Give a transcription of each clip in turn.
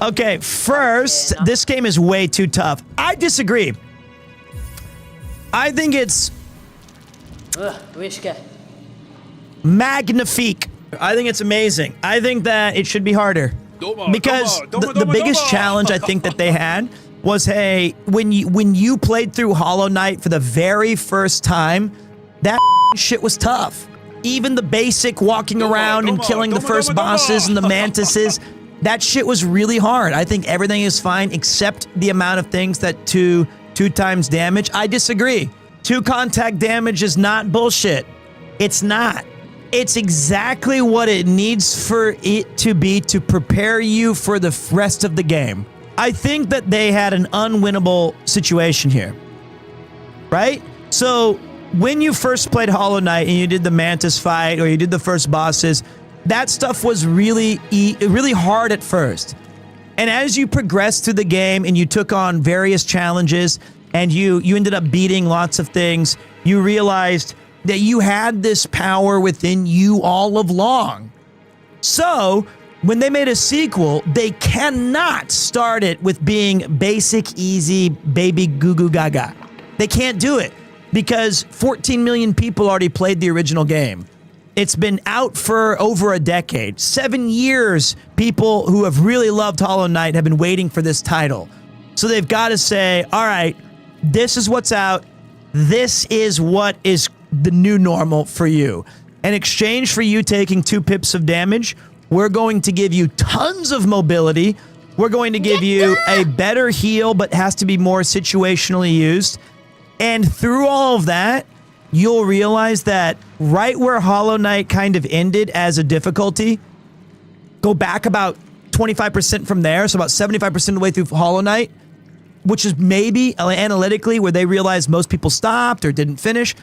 Okay, first, this game is way too tough. I disagree. I think it's magnifique. I think it's amazing. I think that it should be harder. Because the biggest challenge I think that they had was, hey, when you played through Hollow Knight for the very first time, that shit was tough. Even the basic walking around and killing the first bosses and the mantises, that shit was really hard. I think everything is fine except the amount of things that two times damage. I disagree. 2 contact damage is not bullshit. It's not. It's exactly what it needs for it to be to prepare you for the rest of the game. I think that they had an unwinnable situation here, right? So when you first played Hollow Knight and you did the Mantis fight or you did the first bosses, that stuff was really hard at first. And as you progressed through the game and you took on various challenges and you ended up beating lots of things, you realized that you had this power within you all along. So when they made a sequel, they cannot start it with being basic, easy, baby goo goo gaga. They can't do it because 14 million people already played the original game. It's been out for over a decade. 7 years, people who have really loved Hollow Knight have been waiting for this title. So they've got to say, all right, this is what's out. This is what is the new normal for you. In exchange for you taking 2 pips of damage, we're going to give you tons of mobility. We're going to give you a better heal, but has to be more situationally used. And through all of that, you'll realize that right where Hollow Knight kind of ended as a difficulty, go back about 25% from there, so about 75% of the way through Hollow Knight, which is maybe analytically where they realized most people stopped or didn't finish.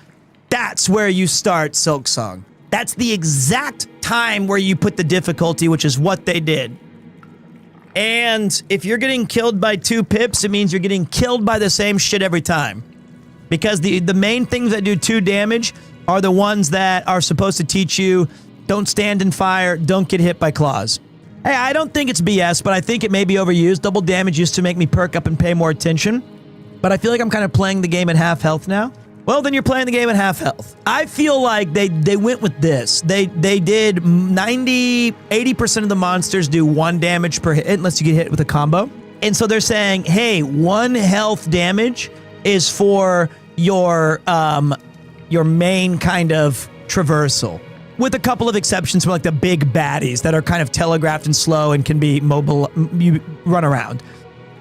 That's where you start Silksong. That's the exact time where you put the difficulty, which is what they did. And if you're getting killed by 2 pips, it means you're getting killed by the same shit every time. Because the main things that do 2 damage are the ones that are supposed to teach you, don't stand in fire, don't get hit by claws. Hey, I don't think it's BS, but I think it may be overused. Double damage used to make me perk up and pay more attention. But I feel like I'm kind of playing the game at half health now. Well, then you're playing the game at half health. I feel like they went with this. They did 80% of the monsters do 1 damage per hit unless you get hit with a combo. And so they're saying, hey, 1 health damage is for your main kind of traversal. With a couple of exceptions for like the big baddies that are kind of telegraphed and slow and can be mobile, you run around.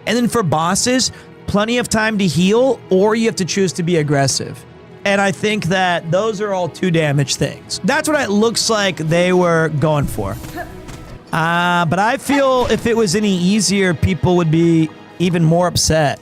And then for bosses, plenty of time to heal, or you have to choose to be aggressive. And I think that those are all 2 damage things. That's what it looks like they were going for. But I feel if it was any easier, people would be even more upset.